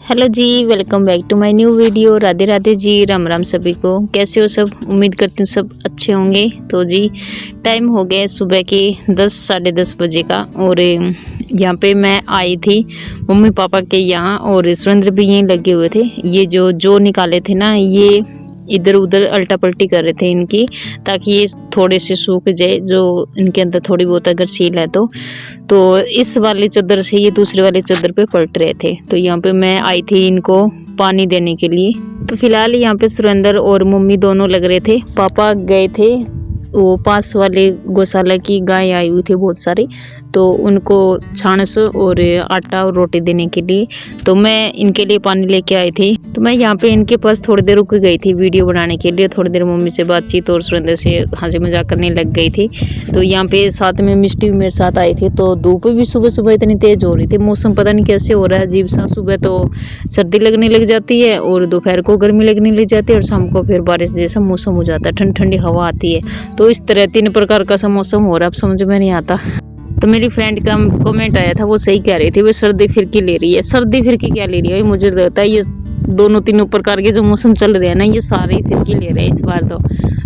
Hello ji, welcome back to my new video. Radhe Radhe ji, Ram Ram सभी को। कैसे हो सब? उम्मीद करती हूँ सब अच्छे होंगे। तो जी टाइम हो गया सुबह के 10 साढ़े 10 बजे का और यहाँ पे मैं आई थी मम्मी पापा के यहाँ और सुरेंद्र भी यहीं लगे हुए थे। ये जो निकाले थे ना, ये इधर उधर अल्टा पल्टी कर रहे थे इनकी, ताकि ये थोड़े से सूख जाए, जो इनके अंदर थोड़ी बहुत अगर सील है तो इस वाली चादर से ये दूसरे वाली चादर पे पलट रहे थे। तो यहाँ पे मैं आई थी इनको पानी देने के लिए। तो फिलहाल यहाँ पे सुरेंद्र और मम्मी दोनों लग रहे थे। पापा गए थे वो पास वाले गौशाला की गाय आई हुई थी बहुत सारी, तो उनको छाछ और आटा और रोटी देने के लिए। तो मैं इनके लिए पानी लेके आई थी। तो मैं यहाँ पे इनके पास थोड़ी देर रुक गई थी वीडियो बनाने के लिए। थोड़ी देर मम्मी से बातचीत और सुरेंद्र से हंसी मजाक करने लग गई थी। तो यहाँ पे साथ में मिष्टी भी मेरे साथ आई थी। तो धूप भी सुबह सुबह इतनी तेज हो रही थी, मौसम पता नहीं कैसे हो रहा है अजीब सा। सुबह तो सर्दी लगने लग जाती है और दोपहर को गर्मी लगने लग जाती है और शाम को फिर बारिश जैसा मौसम हो जाता है, ठंडी ठंडी हवा आती है। तो इस तरह 3 प्रकार का सा मौसम हो रहा है, अब समझ में नहीं आता। तो मेरी फ्रेंड का कमेंट आया था, वो सही कह रही थी, वो सर्दी फिरकी ले रही है। सर्दी फिरकी क्या ले रही है? मुझे लगता है ये दोनों तीनों प्रकार के जो मौसम चल रहे हैं ना, ये सारे फिरकी ले रहे हैं इस बार।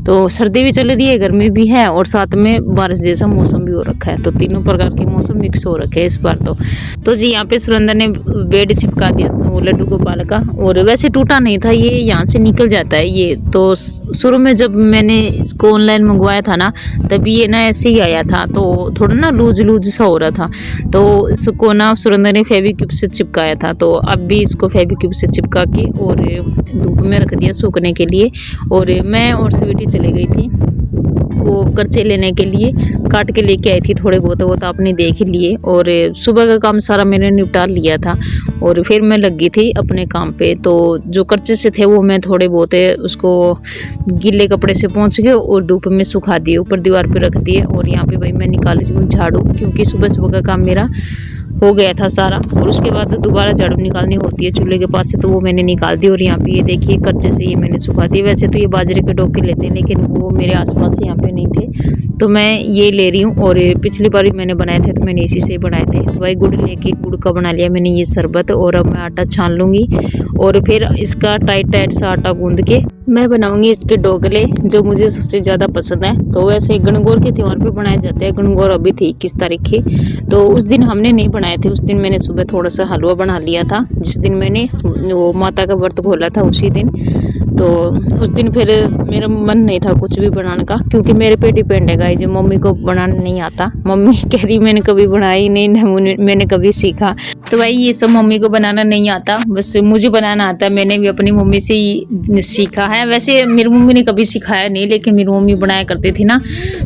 तो सर्दी भी चल रही है, गर्मी भी है और साथ में बारिश जैसा मौसम भी हो रखा है। तो तीनों प्रकार के मौसम मिक्स हो रखे हैं इस बार। तो जी यहाँ पे सुरेंद्र ने बेड चिपका दिया वो लड्डू गोपाल का, और वैसे टूटा नहीं था, ये यहाँ से निकल जाता है ये। तो शुरू में जब मैंने इसको ऑनलाइन मंगवाया था ना, तभी ये ना ऐसे ही आया था, तो थोड़ा ना लूज लूज सा हो रहा था। तो इसको ना सुरेंद्र ने फेविक्विक से चिपकाया था। तो अब भी इसको फेविक्विक से चिपका के और धूप में रख दिया सूखने के लिए। और मैं और स्वीटी चली गई थी वो कर्चे लेने के लिए, काट के लेके आई थी थोड़े बहुत, वो तो आपने देख ही लिए। और सुबह का काम सारा मैंने निपटा लिया था और फिर मैं लगी थी अपने काम पे। तो जो कर्चे से थे वो मैं थोड़े बहुत उसको गीले कपड़े से पोंछ के और धूप में सुखा दिए, ऊपर दीवार पे रख दिए। और यहाँ पे भाई मैं निकाल रही हूँ झाड़ू, क्योंकि सुबह सुबह का काम मेरा हो गया था सारा। और उसके बाद दोबारा झाड़ू निकालनी होती है चूल्हे के पास से, तो वो मैंने निकाल दी। और यहाँ पे ये देखिए कर्चे से ये मैंने सुखा दी। वैसे तो ये बाजरे के डोके लेते हैं, लेकिन वो मेरे आसपास यहाँ पे नहीं थे, तो मैं ये ले रही हूँ। और पिछली बार भी मैंने बनाए थे तो मैंने इसी से बनाए थे। तो भाई गुड़ लेके गुड़ का बना लिया मैंने ये शरबत। और अब मैं आटा छान लूँगी और फिर इसका टाइट टाइट सा आटा गूंद के मैं बनाऊंगी इसके डोगले, जो मुझे सबसे ज़्यादा पसंद है। तो वैसे गणगौर के त्यौहार पे बनाए जाते हैं। गणगौर अभी थी 21 तारीख की, तो उस दिन हमने नहीं बनाए थे। उस दिन मैंने सुबह थोड़ा सा हलवा बना लिया था, जिस दिन मैंने वो माता का व्रत खोला था उसी दिन। तो उस दिन फिर मेरा मन नहीं था कुछ भी बनाने का, क्योंकि मेरे पे डिपेंड है गाइस, मम्मी को बनाना नहीं आता। मम्मी कह रही मैंने कभी बनाई नहीं, मैंने कभी सीखा। तो भाई ये सब मम्मी को बनाना नहीं आता, बस मुझे बनाना आता है। मैंने भी अपनी मम्मी से ही सीखा है। वैसे मेरी मम्मी ने कभी सिखाया नहीं, लेकिन मेरी मम्मी बनाया करती थी ना,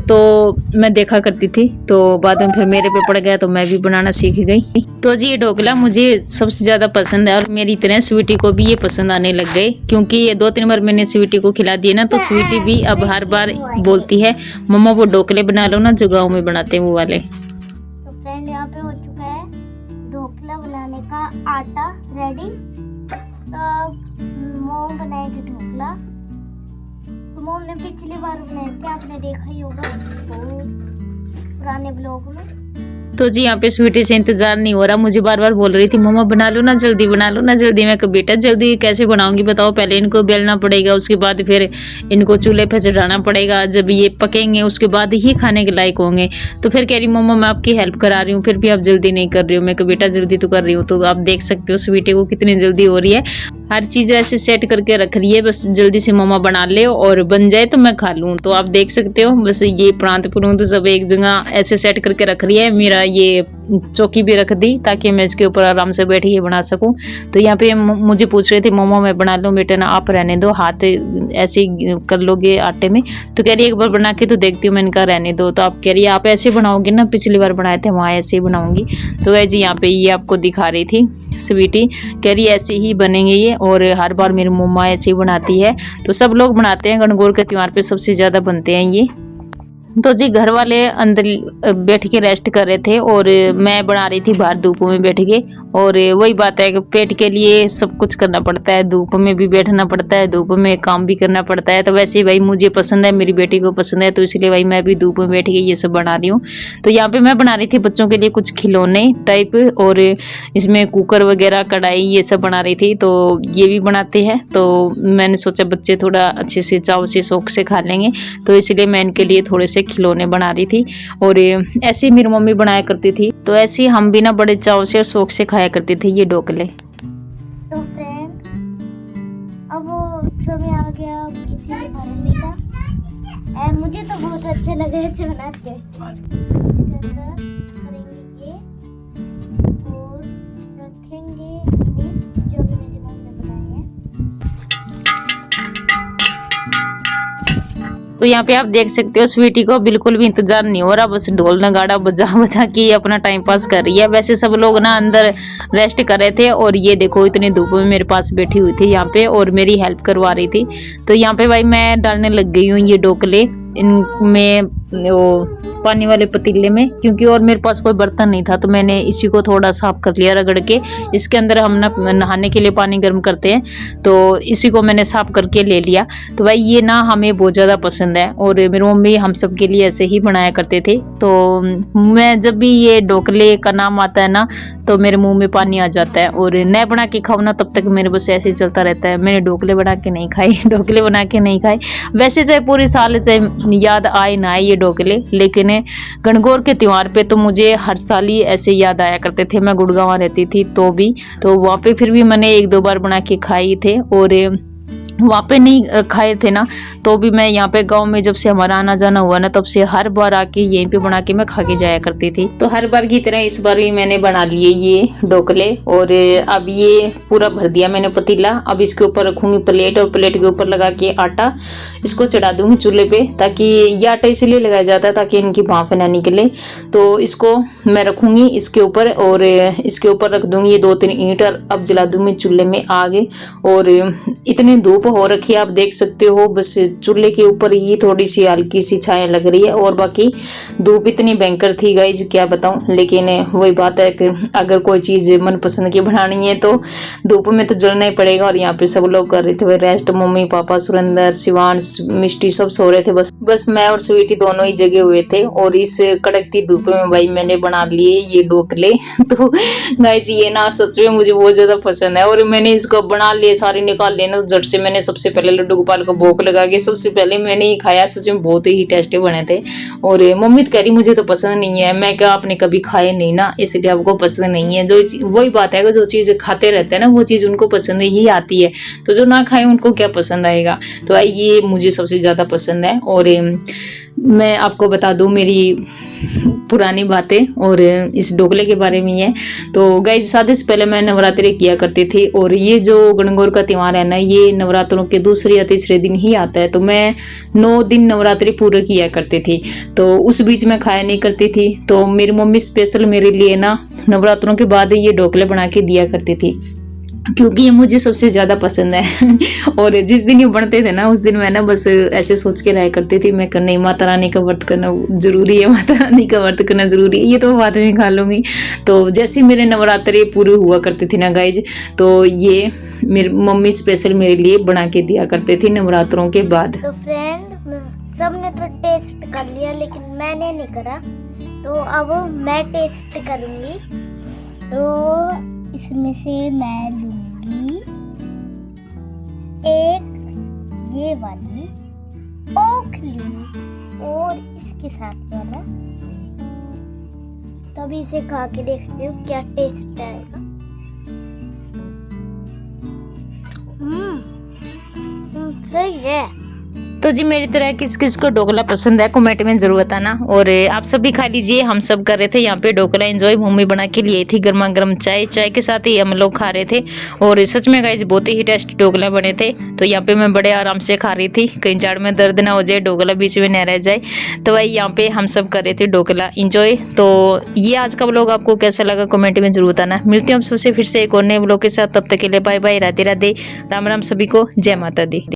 तो मैं देखा करती थी। तो बाद में फिर मेरे पे पड़ गया तो मैं भी बनाना सीख गई। तो जी ये ढोकला मुझे सबसे ज़्यादा पसंद है, और मेरी तरह स्वीटी को भी ये पसंद आने लग गए, क्योंकि ये 2-3 बार मैंने स्वीटी को खिला दिया ना, तो स्वीटी भी अब हर बार बोलती है मम्मा वो ढोकले बना लो ना जो गाँव में बनाते हैं वो वाले। तो फ्रेंड यहाँ पे हो चुका है ढोकला बनाने का आटा रेडी। तो मोम बनाएगी ढोकला। तो मोम ने पिछली बार बनाए थे, आपने देखा ही होगा बहुत पुराने ब्लॉग में। तो जी यहाँ पे स्वीटी से इंतजार नहीं हो रहा, मुझे बार बार बोल रही थी मम्मा बना लो ना जल्दी, बना लो ना जल्दी। मैं कहा बेटा जल्दी कैसे बनाऊंगी बताओ, पहले इनको बेलना पड़ेगा, उसके बाद फिर इनको चूल्हे पे चढ़ाना पड़ेगा, जब ये पकेंगे उसके बाद ही खाने के लायक होंगे। तो फिर कह रही मम्मा मैं आपकी हेल्प करा रही हूँ, फिर भी आप जल्दी नहीं कर रही हो। मैं कहा बेटा जल्दी तो कर रही हूँ। तो आप देख सकते हो स्वीटी को कितनी जल्दी हो रही है, हर चीज़ ऐसे सेट करके रख रही है, बस जल्दी से मम्मा बना ले और बन जाए तो मैं खा लूँ। तो आप देख सकते हो बस ये प्रांत पुरुंत सब एक जगह ऐसे सेट करके रख रही है। मेरा ये चौकी भी रख दी ताकि मैं इसके ऊपर आराम से बैठ के बना सकूं। तो यहाँ पे मुझे पूछ रहे थे मम्मा मैं बना लूँ, बेटा ना आप रहने दो, हाथ ऐसे ही कर लोगे आटे में। तो कह रही एक बार बना के तो देखती हूँ, मैंने कहा रहने दो। तो आप कह रही है आप ऐसे बनाओगे ना, पिछली बार बनाए थे वहाँ ऐसे ही बनाऊंगी। तो वैसे यहाँ पे ये आपको दिखा रही थी स्वीटी, कह रही ऐसे ही बनेंगे ये, और हर बार मेरी मम्मा ऐसे ही बनाती है। तो सब लोग बनाते हैं, गणगौर के त्यौहार पे सबसे ज़्यादा बनते हैं ये। तो जी घर वाले अंदर बैठ के रेस्ट कर रहे थे और मैं बना रही थी बाहर धूप में बैठ के। और वही बात है कि पेट के लिए सब कुछ करना पड़ता है, धूप में भी बैठना पड़ता है, धूप में काम भी करना पड़ता है। तो वैसे ही भाई मुझे पसंद है, मेरी बेटी को पसंद है, तो इसलिए भाई मैं भी धूप में बैठ के ये सब बना रही हूँ। तो यहाँ पे मैं बना रही थी बच्चों के लिए कुछ खिलौने टाइप, और इसमें कुकर वगैरह कढ़ाई ये सब बना रही थी। तो ये भी बनाते हैं, तो मैंने सोचा बच्चे थोड़ा अच्छे से चाव से शौक से खा लेंगे, तो इसलिए मैं इनके लिए थोड़े से खिलौने बना रही थी। और ऐसे ही मेरी मम्मी बनाया करती थी, तो ऐसे ही हम भी ना बड़े चाव से और शौक से खाया करते थे ये ढोकले। तो फ्रेंड अब समय आ गया इसे भरने का। मुझे तो बहुत अच्छे लगे इसे बनाते करेंगे ये और रखेंगे इन्हें जो भी मेरी मम्मी ने बनाए हैं। तो यहाँ पे आप देख सकते हो स्वीटी को बिल्कुल भी इंतजार नहीं हो रहा, बस ढोल नगाड़ा बजा बजा के अपना टाइम पास कर रही है। वैसे सब लोग ना अंदर रेस्ट कर रहे थे और ये देखो इतनी धूप में मेरे पास बैठी हुई थी यहाँ पे और मेरी हेल्प करवा रही थी। तो यहाँ पे भाई मैं डालने लग गई हूँ ये ढोकले इनमें वो पानी वाले पतीले में, क्योंकि और मेरे पास कोई बर्तन नहीं था, तो मैंने इसी को थोड़ा साफ कर लिया रगड़ के। इसके अंदर हम ना नहाने के लिए पानी गर्म करते हैं, तो इसी को मैंने साफ करके ले लिया। तो भाई ये ना हमें बहुत ज़्यादा पसंद है और मेरी मम्मी हम सब के लिए ऐसे ही बनाया करते थे। तो मैं जब भी ये ढोकले का नाम आता है ना तो मेरे मुंह में पानी आ जाता है, और नए बना के खाओ ना तब तक मेरे बस ऐसे ही चलता रहता है। मैंने ढोकले बना के नहीं खाए, ढोकले बना के नहीं खाए। वैसे चाहे पूरे साल चाहे याद आए ना आए ये ढोकले, लेकिन गणगौर के त्यौहार पे तो मुझे हर साल ही ऐसे याद आया करते थे। मैं गुड़गांव रहती थी तो भी, तो वहाँ पे फिर भी मैंने 1-2 बार बना के खाई थे, और वहाँ पे नहीं खाए थे ना तो भी मैं यहाँ पे गांव में जब से हमारा आना जाना हुआ ना तब से हर बार आके यहीं पे बना के मैं खा के जाया करती थी। तो हर बार की तरह इस बार भी मैंने बना लिए ये ढोकले, और अब ये पूरा भर दिया मैंने पतीला। अब इसके ऊपर रखूंगी प्लेट, और प्लेट के ऊपर लगा के आटा इसको चढ़ा दूंगी चूल्हे पे, ताकि ये आटा इसलिए लगाया जाता है ताकि इनकी भाप ना निकले। तो इसको मैं रखूंगी इसके ऊपर, और इसके ऊपर रख दूंगी ये 2-3 ईंट, और अब जला दूंगी चूल्हे में आग। और इतनी धूप हो रखी है आप देख सकते हो, बस चूल्हे के ऊपर ही थोड़ी सी हल्की सी छाया लग रही है, और बाकी धूप इतनी भयंकर थी गाइज क्या बताऊं। लेकिन वही बात है कि अगर कोई चीज मनपसंद की बनानी है तो धूप में तो जलना ही पड़ेगा। और यहाँ पे सब लोग कर रहे थे rest, mummy papa Surendra Shivansh मिष्टी सब सो रहे थे, बस मैं और स्वीटी दोनों ही जगे हुए थे। और इस कड़कती धूप में भाई मैंने बना लिए ये ढोकले। तो गाइज ये ना सच में मुझे बहुत ज्यादा पसंद है, और मैंने इसको बना लिए सारे निकाल लिए ना झट से। मैंने सबसे पहले लड्डू गोपाल को भोग लगा के सबसे पहले मैंने ही खाया, सच में बहुत ही टेस्टी बने थे। और मम्मी तो कह रही मुझे तो पसंद नहीं है, मैं क्या आपने कभी खाए नहीं ना इसलिए आपको पसंद नहीं है। जो वही बात है कि जो चीज़ खाते रहते हैं ना वो चीज़ उनको पसंद ही आती है, तो जो ना खाए उनको क्या पसंद आएगा। तो ये मुझे सबसे ज़्यादा पसंद है। और मैं आपको बता दूं मेरी पुरानी बातें और इस ढोकले के बारे में है। तो गाइस शादी से पहले मैं नवरात्रि किया करती थी, और ये जो गणगौर का त्योहार है ना ये नवरात्रों के दूसरे या तीसरे दिन ही आता है। तो मैं 9 दिन नवरात्रि पूरे किया करती थी, तो उस बीच में खाया नहीं करती थी। तो मेरी मम्मी स्पेशल मेरे लिए ना नवरात्रों के बाद ये ढोकले बना के दिया करती थी, क्योंकि ये मुझे सबसे ज़्यादा पसंद है। और जिस दिन ये बनते थे ना उस दिन मैं ना बस ऐसे सोच के रहा करती थी, मैं नहीं माता रानी का व्रत करना जरूरी है, माता रानी का व्रत करना जरूरी है, ये तो बाद में खा लूँगी। तो जैसे मेरे नवरात्रि पूरे हुआ करते थे ना गाइज, तो ये मेरी मम्मी स्पेशल मेरे लिए बना के दिया करते थे नवरात्रों के बाद। तो फ्रेंड सबने तो टेस्ट कर लिया लेकिन मैंने नहीं करा, तो अब मैं टेस्ट करूँगी। तो इसमें से मैं लूंगी एक ये वाली ओखली और इसके साथ वाला। तभी इसे खा के देखती हूँ क्या टेस्ट आएगा। सही है। तो जी मेरी तरह किस किस को ढोकला पसंद है कमेंट में जरूर बताना, और आप सब भी खा लीजिए। हम सब कर रहे थे यहाँ पे ढोकला एंजॉय, मम्मी बना के लिए थी गर्मा गर्म चाय के साथ ही हम लोग खा रहे थे। और सच में गाइस बहुत ही टेस्टी ढोकला बने थे। तो यहाँ पे मैं बड़े आराम से खा रही थी, कहीं जाड़ में दर्द ना हो जाए, ढोकला बीच में न रह जाए। तो भाई यहाँ पे हम सब कर रहे थे ढोकला एंजॉय। तो ये आज का व्लॉग आपको कैसा लगा कमेंट में जरूर बताना। मिलते हैं हम सबसे फिर से एक और नए व्लॉग के साथ, तब तक के लिए बाय बाय, राधे राधे, राम राम सभी को, जय माता दी।